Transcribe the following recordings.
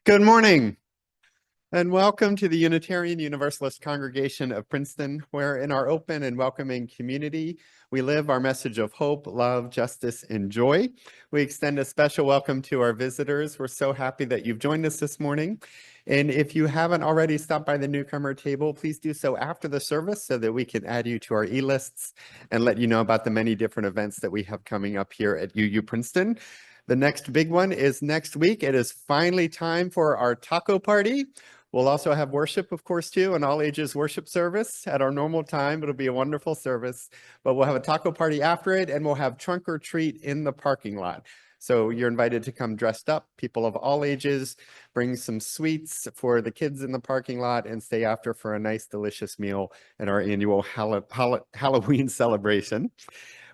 Good morning, and welcome to the Unitarian Universalist Congregation of Princeton, where in our open and welcoming community, we live our message of hope, love, justice, and joy. We extend a special welcome to our visitors. We're so happy that you've joined us this morning. And if you haven't already stopped by the newcomer table, please do so after the service so that we can add you to our e-lists and let you know about the many different events that we have coming up here at UU Princeton. The next big one is next week. It is finally time for our taco party. We'll also have worship, of course, too, an all ages worship service at our normal time. It'll be a wonderful service, but we'll have a taco party after it, and we'll have trunk or treat in the parking lot. So you're invited to come dressed up, people of all ages, bring some sweets for the kids in the parking lot, and stay after for a nice, delicious meal at our annual Halloween celebration.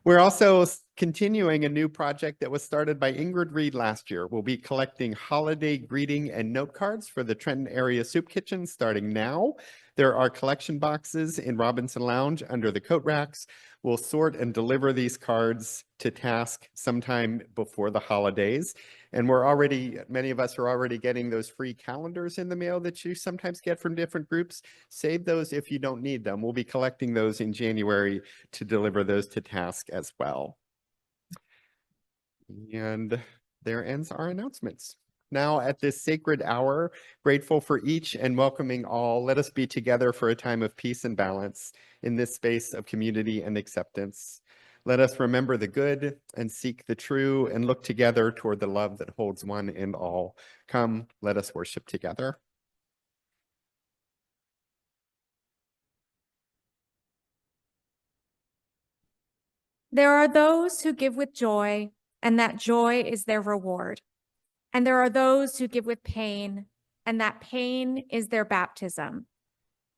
We're also continuing a new project that was started by Ingrid Reed last year. We'll be collecting holiday greeting and note cards for the Trenton area soup kitchen starting now. There are collection boxes in Robinson Lounge under the coat racks. We'll sort and deliver these cards to task sometime before the holidays. And many of us are already getting those free calendars in the mail that you sometimes get from different groups. Save those if you don't need them. We'll be collecting those in January to deliver those to task as well. And there ends our announcements. Now at this sacred hour, grateful for each and welcoming all, let us be together for a time of peace and balance in this space of community and acceptance. Let us remember the good and seek the true and look together toward the love that holds one and all. Come, let us worship together. There are those who give with joy, and that joy is their reward. And there are those who give with pain, and that pain is their baptism.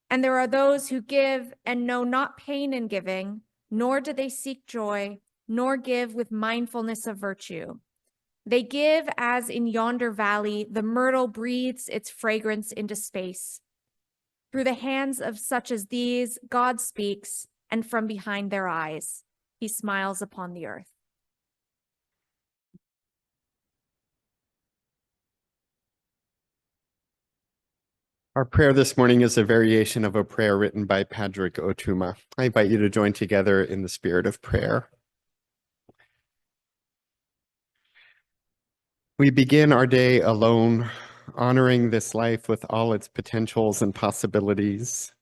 And there are those who give and know not pain in giving, nor do they seek joy, nor give with mindfulness of virtue. They give as in yonder valley the myrtle breathes its fragrance into space. Through the hands of such as these, God speaks, and from behind their eyes, he smiles upon the earth. Our prayer this morning is a variation of a prayer written by Padraig Otuma. I invite you to join together in the spirit of prayer. We begin our day alone, honoring this life with all its potentials and possibilities.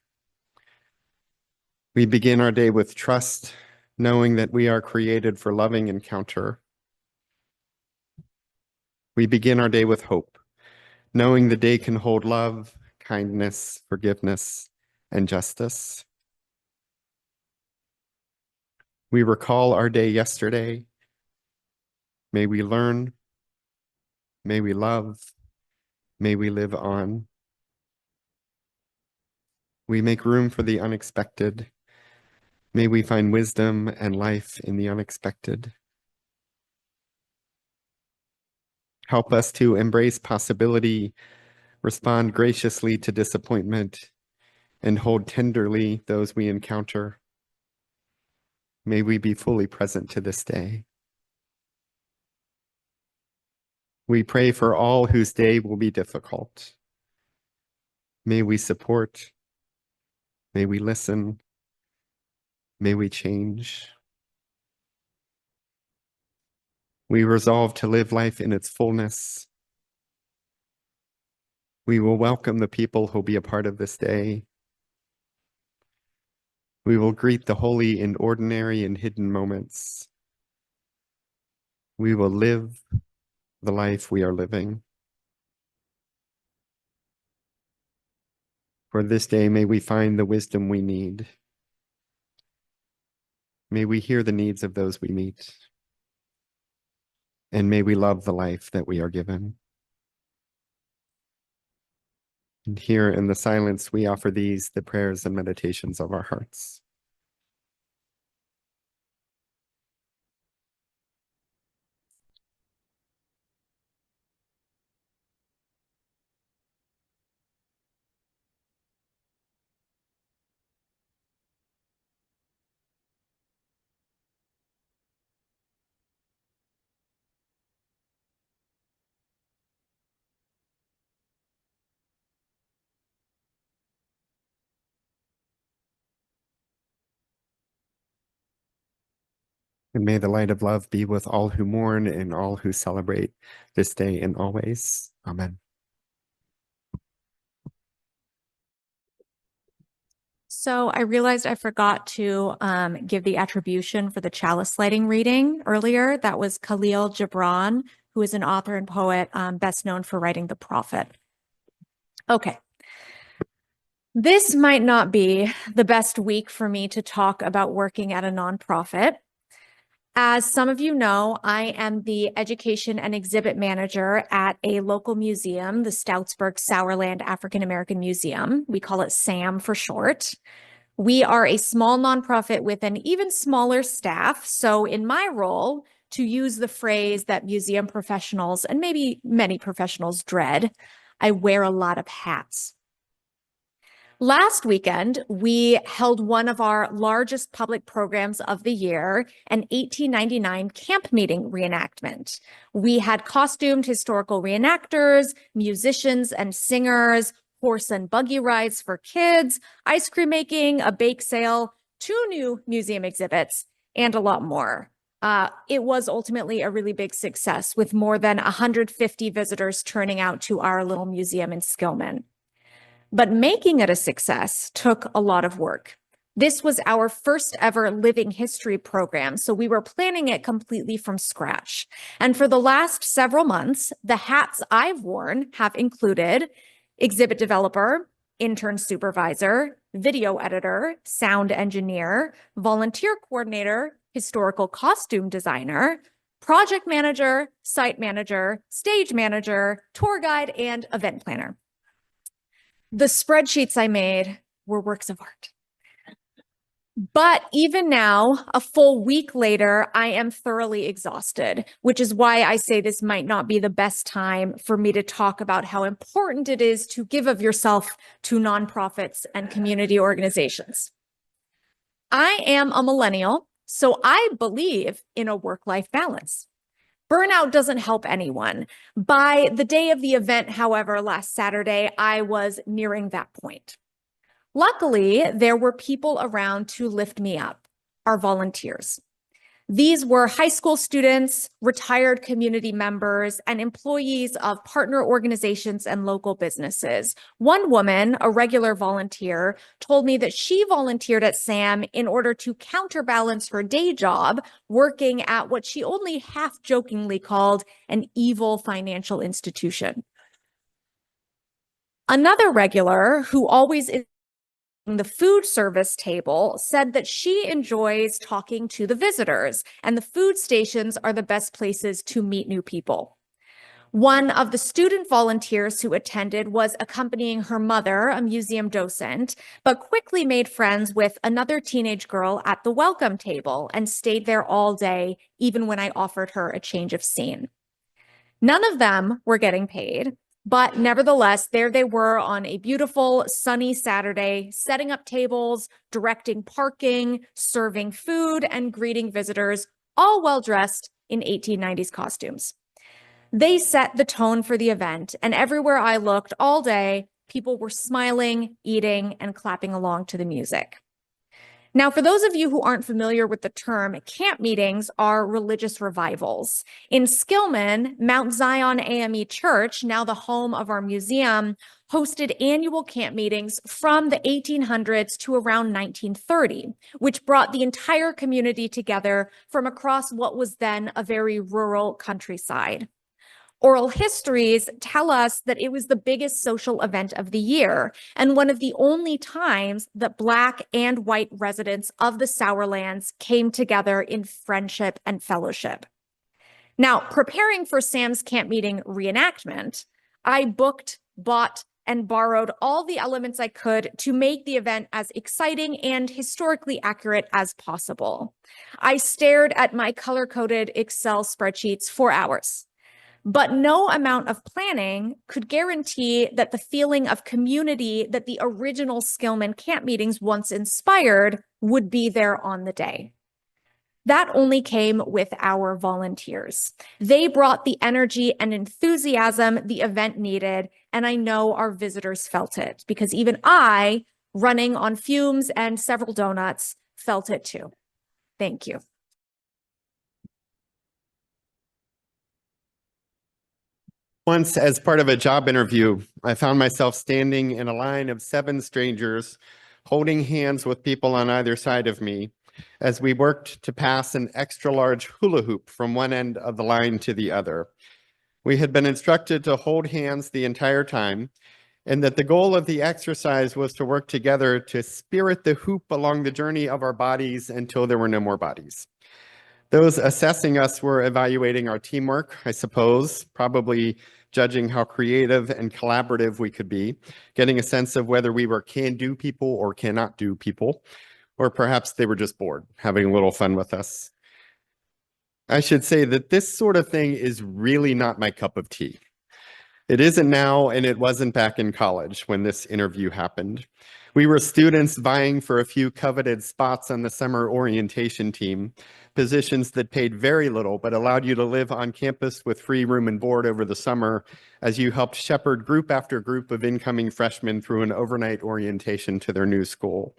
We begin our day with trust, knowing that we are created for loving encounter. We begin our day with hope, knowing the day can hold love, kindness, forgiveness, and justice. We recall our day yesterday. May we learn, may we love, may we live on. We make room for the unexpected. May we find wisdom and life in the unexpected. Help us to embrace possibility, respond graciously to disappointment, and hold tenderly those we encounter. May we be fully present to this day. We pray for all whose day will be difficult. May we support, may we listen, may we change. We resolve to live life in its fullness. We will welcome the people who will be a part of this day. We will greet the holy in ordinary and hidden moments. We will live the life we are living. For this day, may we find the wisdom we need. May we hear the needs of those we meet. And may we love the life that we are given. And here in the silence, we offer these, the prayers and meditations of our hearts. And may the light of love be with all who mourn and all who celebrate this day and always. Amen. So I realized I forgot to give the attribution for the chalice lighting reading earlier. That was Khalil Gibran, who is an author and poet best known for writing The Prophet. Okay. This might not be the best week for me to talk about working at a nonprofit. As some of you know, I am the education and exhibit manager at a local museum, the Stoutsburg Sauerland African American Museum. We call it SAM for short. We are a small nonprofit with an even smaller staff. So in my role, to use the phrase that museum professionals and maybe many professionals dread, I wear a lot of hats. Last weekend, we held one of our largest public programs of the year, an 1899 camp meeting reenactment. We had costumed historical reenactors, musicians and singers, horse and buggy rides for kids, ice cream making, a bake sale, 2 new museum exhibits, and a lot more. It was ultimately a really big success, with more than 150 visitors turning out to our little museum in Skillman. But making it a success took a lot of work. This was our first ever living history program, so we were planning it completely from scratch. And for the last several months, the hats I've worn have included exhibit developer, intern supervisor, video editor, sound engineer, volunteer coordinator, historical costume designer, project manager, site manager, stage manager, tour guide, and event planner. The spreadsheets I made were works of art. But even now, a full week later, I am thoroughly exhausted, which is why I say this might not be the best time for me to talk about how important it is to give of yourself to nonprofits and community organizations. I am a millennial, so I believe in a work-life balance. Burnout doesn't help anyone. By the day of the event, however, last Saturday, I was nearing that point. Luckily, there were people around to lift me up, our volunteers. These were high school students, retired community members, and employees of partner organizations and local businesses. One woman, a regular volunteer, told me that she volunteered at SAM in order to counterbalance her day job, working at what she only half-jokingly called an evil financial institution. Another regular, who always is the food service table, said that she enjoys talking to the visitors, and the food stations are the best places to meet new people. One of the student volunteers who attended was accompanying her mother, a museum docent, but quickly made friends with another teenage girl at the welcome table and stayed there all day, even when I offered her a change of scene. None of them were getting paid, but nevertheless, there they were on a beautiful sunny Saturday, setting up tables, directing parking, serving food, and greeting visitors, all well-dressed in 1890s costumes. They set the tone for the event, and everywhere I looked all day, people were smiling, eating, and clapping along to the music. Now, for those of you who aren't familiar with the term, camp meetings are religious revivals. In Skillman, Mount Zion AME Church, now the home of our museum, hosted annual camp meetings from the 1800s to around 1930, which brought the entire community together from across what was then a very rural countryside. Oral histories tell us that it was the biggest social event of the year and one of the only times that Black and white residents of the Sauerlands came together in friendship and fellowship. Now, preparing for Sam's camp meeting reenactment, I booked, bought, and borrowed all the elements I could to make the event as exciting and historically accurate as possible. I stared at my color-coded Excel spreadsheets for hours. But no amount of planning could guarantee that the feeling of community that the original Skillman camp meetings once inspired would be there on the day. That only came with our volunteers. They brought the energy and enthusiasm the event needed, and I know our visitors felt it because even I, running on fumes and several donuts, felt it too. Thank you. Once, as part of a job interview, I found myself standing in a line of 7 strangers, holding hands with people on either side of me as we worked to pass an extra large hula hoop from one end of the line to the other. We had been instructed to hold hands the entire time, and that the goal of the exercise was to work together to spirit the hoop along the journey of our bodies until there were no more bodies. Those assessing us were evaluating our teamwork, I suppose, probably judging how creative and collaborative we could be, getting a sense of whether we were can-do people or cannot-do people, or perhaps they were just bored, having a little fun with us. I should say that this sort of thing is really not my cup of tea. It isn't now, and it wasn't back in college when this interview happened. We were students vying for a few coveted spots on the summer orientation team, positions that paid very little but allowed you to live on campus with free room and board over the summer as you helped shepherd group after group of incoming freshmen through an overnight orientation to their new school.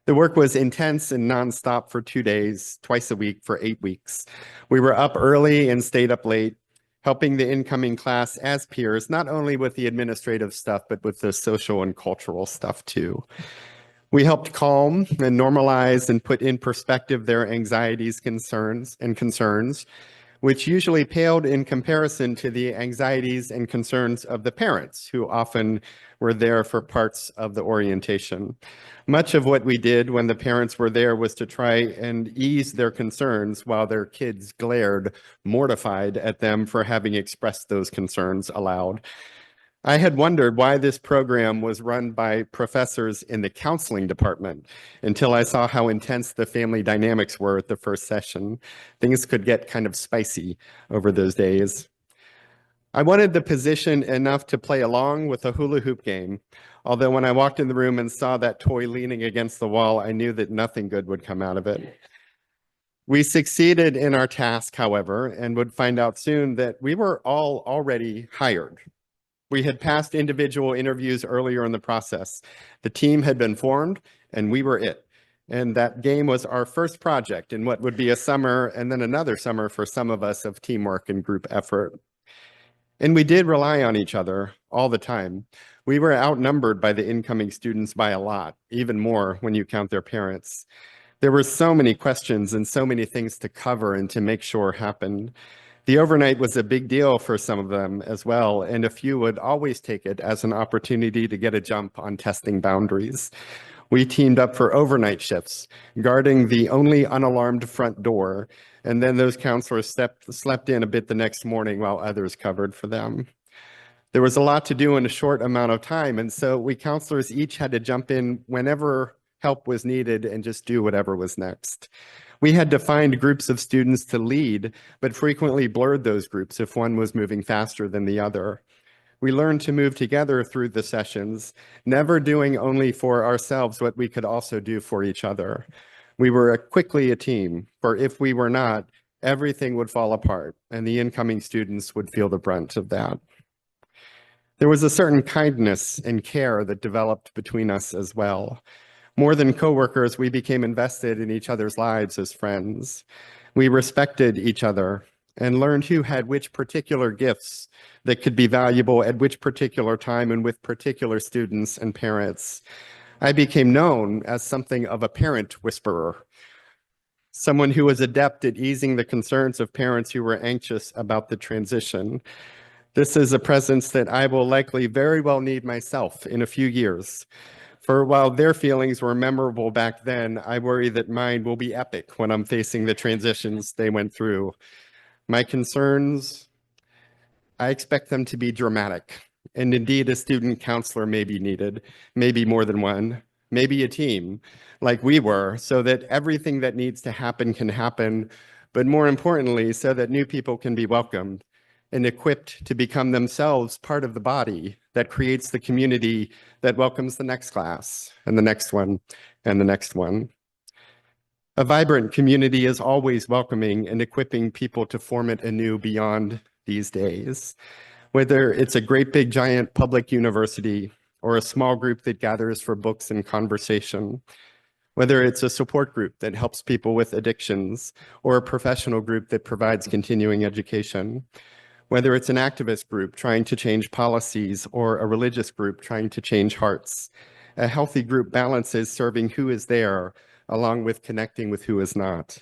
The work was intense and nonstop for 2 days, twice a week for 8 weeks. We were up early and stayed up late, helping the incoming class as peers, not only with the administrative stuff, but with the social and cultural stuff too. We helped calm and normalize and put in perspective their anxieties, concerns, which usually paled in comparison to the anxieties and concerns of the parents, who often were there for parts of the orientation. Much of what we did when the parents were there was to try and ease their concerns while their kids glared, mortified at them for having expressed those concerns aloud. I had wondered why this program was run by professors in the counseling department until I saw how intense the family dynamics were at the first session. Things could get kind of spicy over those days. I wanted the position enough to play along with a hula hoop game, although when I walked in the room and saw that toy leaning against the wall, I knew that nothing good would come out of it. We succeeded in our task, however, and would find out soon that we were all already hired. We had passed individual interviews earlier in the process. The team had been formed, and we were it. And that game was our first project in what would be a summer and then another summer for some of us of teamwork and group effort. And we did rely on each other all the time. We were outnumbered by the incoming students by a lot, even more when you count their parents. There were so many questions and so many things to cover and to make sure happened. The overnight was a big deal for some of them as well, and a few would always take it as an opportunity to get a jump on testing boundaries. We teamed up for overnight shifts, guarding the only unalarmed front door, and then those counselors slept in a bit the next morning while others covered for them. There was a lot to do in a short amount of time, and so we counselors each had to jump in whenever help was needed and just do whatever was next. We had to find groups of students to lead, but frequently blurred those groups if one was moving faster than the other. We learned to move together through the sessions, never doing only for ourselves what we could also do for each other. We were quickly a team, for if we were not, everything would fall apart, and the incoming students would feel the brunt of that. There was a certain kindness and care that developed between us as well. More than coworkers, we became invested in each other's lives as friends. We respected each other and learned who had which particular gifts that could be valuable at which particular time and with particular students and parents. I became known as something of a parent whisperer, someone who was adept at easing the concerns of parents who were anxious about the transition. This is a presence that I will likely very well need myself in a few years. For while their feelings were memorable back then, I worry that mine will be epic when I'm facing the transitions they went through. My concerns, I expect them to be dramatic. And indeed, a student counselor may be needed, maybe more than one, maybe a team like we were, so that everything that needs to happen can happen, but more importantly, so that new people can be welcomed and equipped to become themselves part of the body that creates the community that welcomes the next class and the next one and the next one. A vibrant community is always welcoming and equipping people to form it anew beyond these days. Whether it's a great big giant public university or a small group that gathers for books and conversation, whether it's a support group that helps people with addictions or a professional group that provides continuing education, whether it's an activist group trying to change policies or a religious group trying to change hearts. A healthy group balances serving who is there along with connecting with who is not.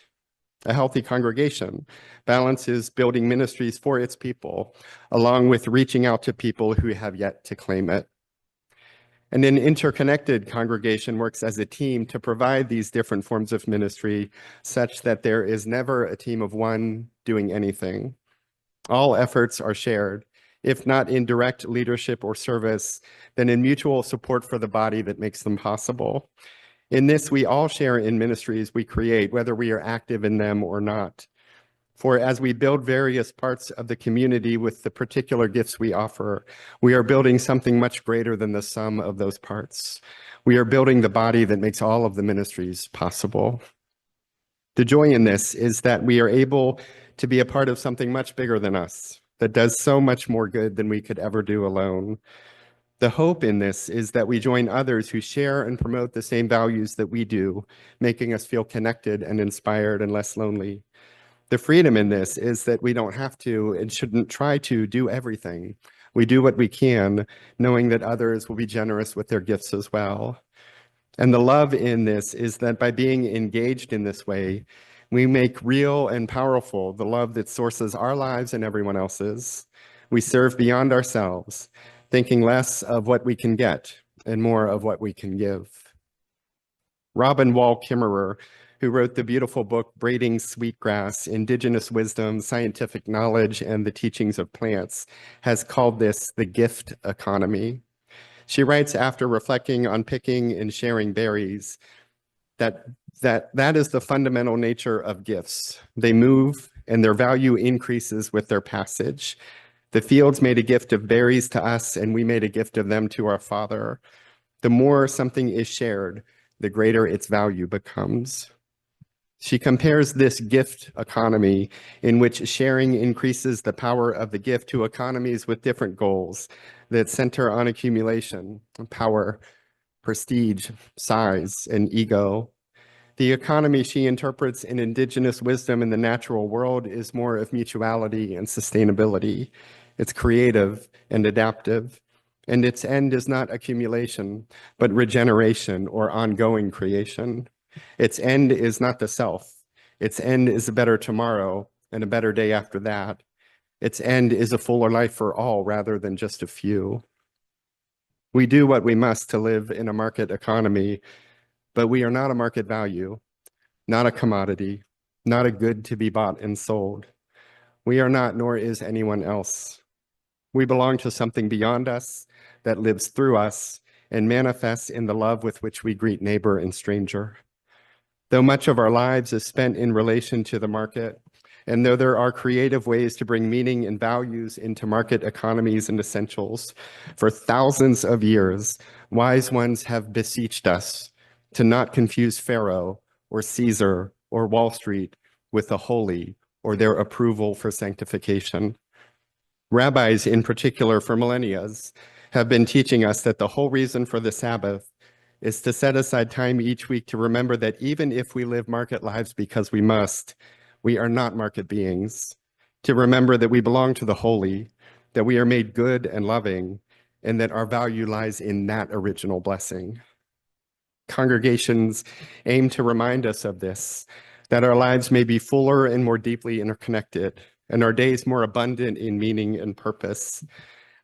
A healthy congregation balances building ministries for its people, along with reaching out to people who have yet to claim it. And an interconnected congregation works as a team to provide these different forms of ministry such that there is never a team of one doing anything. All efforts are shared, if not in direct leadership or service, then in mutual support for the body that makes them possible. In this, we all share in ministries we create, whether we are active in them or not. For as we build various parts of the community with the particular gifts we offer, we are building something much greater than the sum of those parts. We are building the body that makes all of the ministries possible. The joy in this is that we are able to be a part of something much bigger than us, that does so much more good than we could ever do alone. The hope in this is that we join others who share and promote the same values that we do, making us feel connected and inspired and less lonely. The freedom in this is that we don't have to and shouldn't try to do everything. We do what we can, knowing that others will be generous with their gifts as well. And the love in this is that by being engaged in this way, we make real and powerful the love that sources our lives and everyone else's. We serve beyond ourselves, thinking less of what we can get and more of what we can give. Robin Wall Kimmerer, who wrote the beautiful book, Braiding Sweetgrass, Indigenous Wisdom, Scientific Knowledge, and the Teachings of Plants, has called this the gift economy. She writes after reflecting on picking and sharing berries that is the fundamental nature of gifts. They move and their value increases with their passage. The fields made a gift of berries to us and we made a gift of them to our Father. The more something is shared, the greater its value becomes. She compares this gift economy in which sharing increases the power of the gift to economies with different goals that center on accumulation, power, prestige, size, and ego. The economy she interprets in indigenous wisdom in the natural world is more of mutuality and sustainability. It's creative and adaptive, and its end is not accumulation, but regeneration or ongoing creation. Its end is not the self. Its end is a better tomorrow and a better day after that. Its end is a fuller life for all rather than just a few. We do what we must to live in a market economy, but we are not a market value, not a commodity, not a good to be bought and sold. We are not, nor is anyone else. We belong to something beyond us that lives through us and manifests in the love with which we greet neighbor and stranger. Though much of our lives is spent in relation to the market, and though there are creative ways to bring meaning and values into market economies and essentials, for thousands of years, wise ones have beseeched us to not confuse Pharaoh or Caesar or Wall Street with the holy or their approval for sanctification. Rabbis, in particular for millennia, have been teaching us that the whole reason for the Sabbath is to set aside time each week to remember that even if we live market lives because we must, we are not market beings. To remember that we belong to the holy, that we are made good and loving, and that our value lies in that original blessing. Congregations aim to remind us of this, that our lives may be fuller and more deeply interconnected, and our days more abundant in meaning and purpose.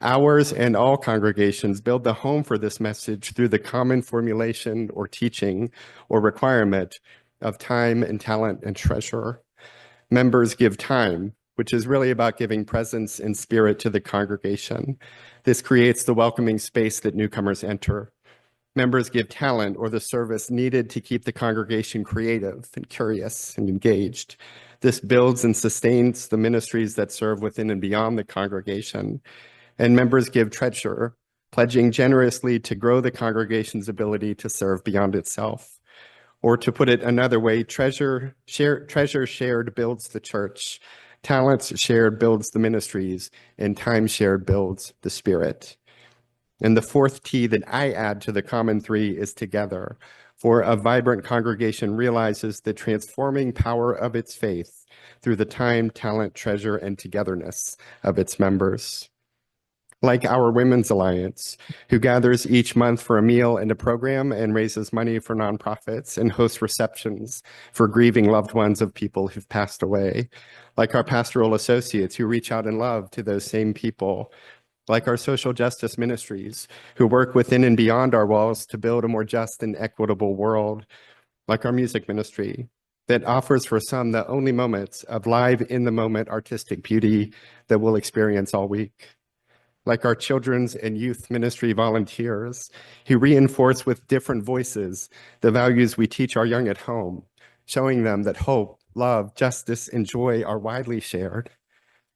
Ours and all congregations build the home for this message through the common formulation or teaching or requirement of time and talent and treasure. Members give time, which is really about giving presence and spirit to the congregation. This creates the welcoming space that newcomers enter. Members give talent or the service needed to keep the congregation creative and curious and engaged. This builds and sustains the ministries that serve within and beyond the congregation. And members give treasure, pledging generously to grow the congregation's ability to serve beyond itself. Or to put it another way, treasure shared builds the church, talents shared builds the ministries, and time shared builds the spirit. And the fourth T that I add to the common three is together. For a vibrant congregation realizes the transforming power of its faith through the time, talent, treasure, and togetherness of its members. Like our Women's Alliance, who gathers each month for a meal and a program and raises money for nonprofits and hosts receptions for grieving loved ones of people who've passed away. Like our pastoral associates who reach out in love to those same people. Like our social justice ministries who work within and beyond our walls to build a more just and equitable world. Like our music ministry that offers for some the only moments of live in the moment artistic beauty that we'll experience all week. Like our children's and youth ministry volunteers who reinforce with different voices the values we teach our young at home, showing them that hope, love, justice, and joy are widely shared.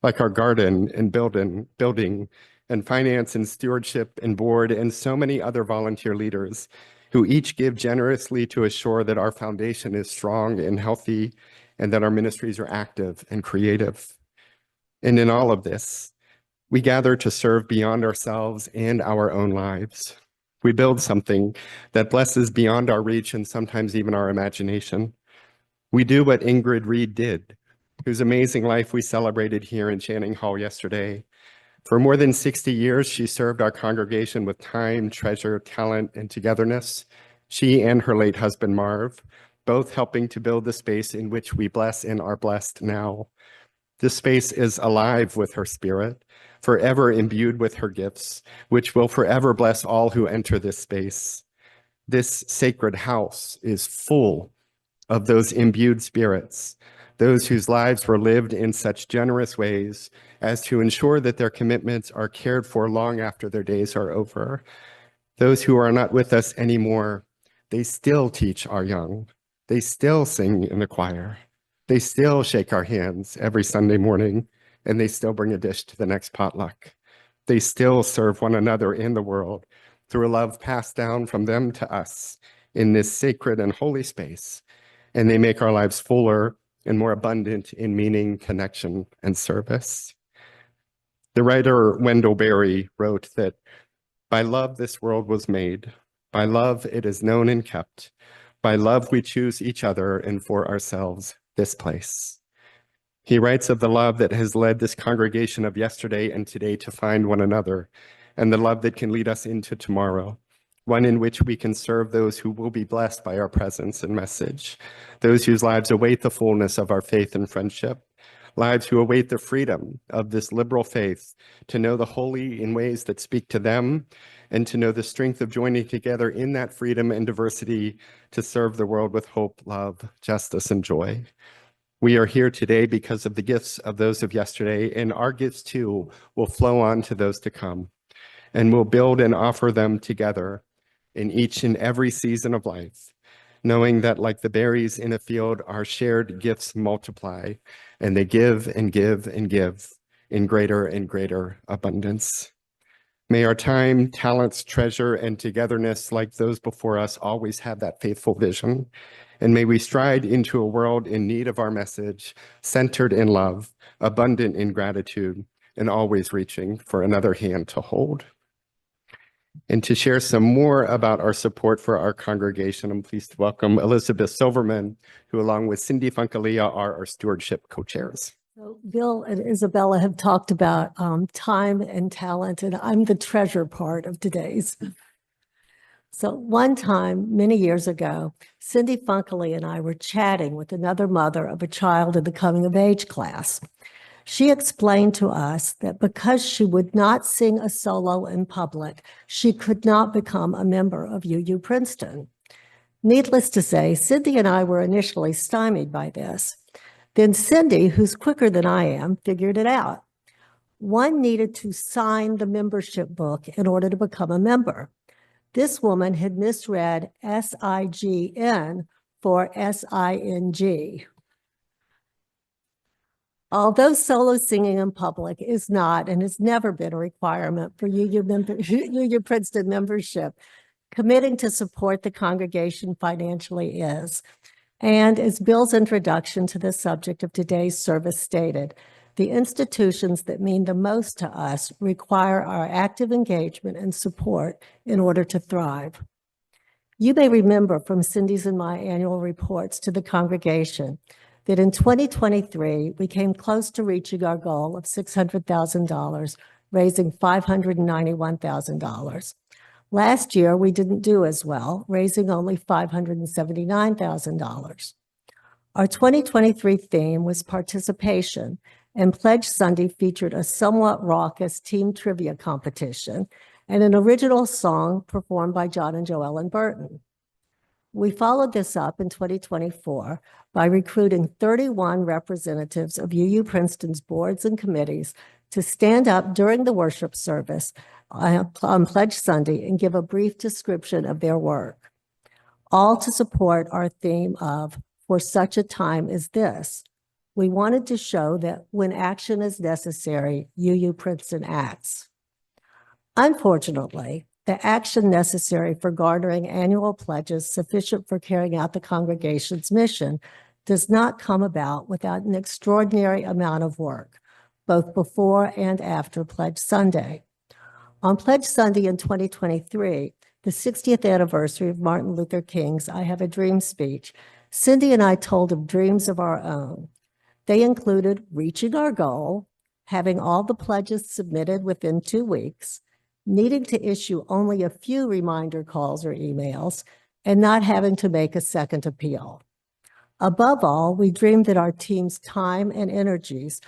Like our garden and building and finance and stewardship and board and so many other volunteer leaders who each give generously to assure that our foundation is strong and healthy and that our ministries are active and creative. And in all of this, we gather to serve beyond ourselves and our own lives. We build something that blesses beyond our reach and sometimes even our imagination. We do what Ingrid Reed did, whose amazing life we celebrated here in Channing Hall yesterday. For more than 60 years, she served our congregation with time, treasure, talent, and togetherness. She and her late husband, Marv, both helping to build the space in which we bless and are blessed now. This space is alive with her spirit, forever imbued with her gifts, which will forever bless all who enter this space. This sacred house is full of those imbued spirits, those whose lives were lived in such generous ways as to ensure that their commitments are cared for long after their days are over. Those who are not with us anymore, they still teach our young. They still sing in the choir. They still shake our hands every Sunday morning, and they still bring a dish to the next potluck. They still serve one another in the world through a love passed down from them to us in this sacred and holy space, and they make our lives fuller and more abundant in meaning, connection, and service. The writer Wendell Berry wrote that, "By love this world was made, by love it is known and kept, by love we choose each other and for ourselves this place." He writes of the love that has led this congregation of yesterday and today to find one another, and the love that can lead us into tomorrow, one in which we can serve those who will be blessed by our presence and message, those whose lives await the fullness of our faith and friendship, lives who await the freedom of this liberal faith to know the holy in ways that speak to them, and to know the strength of joining together in that freedom and diversity to serve the world with hope, love, justice, and joy. We are here today because of the gifts of those of yesterday, and our gifts too will flow on to those to come, and we'll build and offer them together in each and every season of life, knowing that like the berries in a field, our shared gifts multiply, and they give and give and give in greater and greater abundance. May our time, talents, treasure, and togetherness like those before us always have that faithful vision. And may we stride into a world in need of our message, centered in love, abundant in gratitude, and always reaching for another hand to hold. And to share some more about our support for our congregation, I'm pleased to welcome Elizabeth Silverman, who along with Cindy Funkalia are our stewardship co-chairs. So Bill and Isabella have talked about time and talent, and I'm the treasure part of today's. So one time, many years ago, Cindy Funkley and I were chatting with another mother of a child in the coming of age class. She explained to us that because she would not sing a solo in public, she could not become a member of UU Princeton. Needless to say, Cindy and I were initially stymied by this. Then Cindy, who's quicker than I am, figured it out. One needed to sign the membership book in order to become a member. This woman had misread SIGN for SING. Although solo singing in public is not and has never been a requirement for UU Princeton membership, committing to support the congregation financially is. And as Bill's introduction to the subject of today's service stated, the institutions that mean the most to us require our active engagement and support in order to thrive. You may remember from Cindy's and my annual reports to the congregation that in 2023, we came close to reaching our goal of $600,000, raising $591,000. Last year, we didn't do as well, raising only $579,000. Our 2023 theme was participation, and Pledge Sunday featured a somewhat raucous team trivia competition and an original song performed by John and Joellen Burton. We followed this up in 2024 by recruiting 31 representatives of UU Princeton's boards and committees to stand up during the worship service on Pledge Sunday and give a brief description of their work, all to support our theme of "For such a time as this." We wanted to show that when action is necessary, UU Princeton acts. Unfortunately, the action necessary for garnering annual pledges sufficient for carrying out the congregation's mission does not come about without an extraordinary amount of work, both before and after Pledge Sunday. On Pledge Sunday in 2023, the 60th anniversary of Martin Luther King's I Have a Dream speech, Cindy and I told of dreams of our own. They included reaching our goal, having all the pledges submitted within 2 weeks, needing to issue only a few reminder calls or emails, and not having to make a second appeal. Above all, we dreamed that our team's time and energies,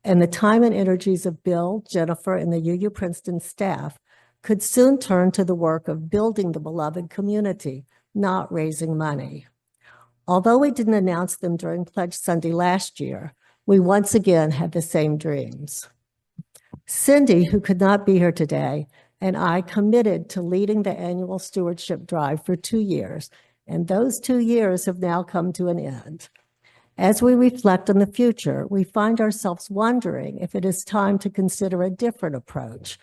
and the time and energies of Bill, Jennifer, and the UU Princeton staff could soon turn to the work of building the beloved community, not raising money. Although we didn't announce them during Pledge Sunday last year, we once again had the same dreams. Cindy, who could not be here today, and I committed to leading the annual stewardship drive for 2 years, and those 2 years have now come to an end. As we reflect on the future, we find ourselves wondering if it is time to consider a different approach.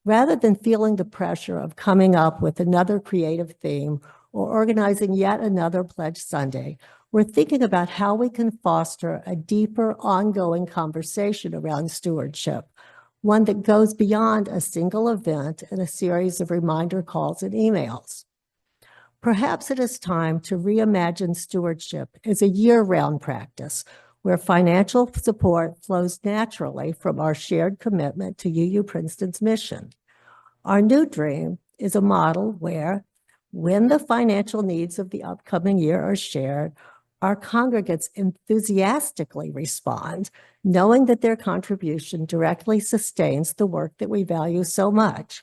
Rather than feeling the pressure of coming up with another creative theme or organizing yet another Pledge Sunday, we're thinking about how we can foster a deeper, ongoing conversation around stewardship, one that goes beyond a single event and a series of reminder calls and emails. Perhaps it is time to reimagine stewardship as a year-round practice where financial support flows naturally from our shared commitment to UU Princeton's mission. Our new dream is a model where, when the financial needs of the upcoming year are shared, our congregates enthusiastically respond, knowing that their contribution directly sustains the work that we value so much.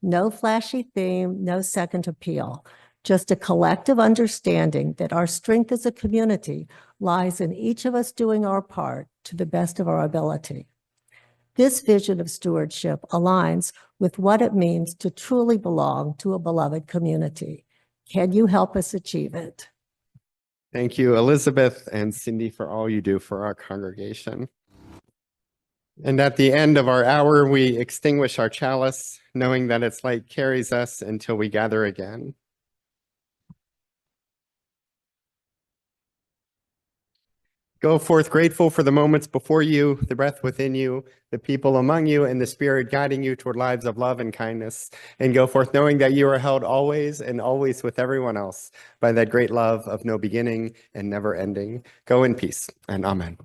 No flashy theme, no second appeal, just a collective understanding that our strength as a community lies in each of us doing our part to the best of our ability. This vision of stewardship aligns with what it means to truly belong to a beloved community. Can you help us achieve it? Thank you, Elizabeth and Cindy, for all you do for our congregation. And at the end of our hour, we extinguish our chalice, knowing that its light carries us until we gather again. Go forth grateful for the moments before you, the breath within you, the people among you, and the Spirit guiding you toward lives of love and kindness. And go forth knowing that you are held always and always with everyone else by that great love of no beginning and never ending. Go in peace, and amen.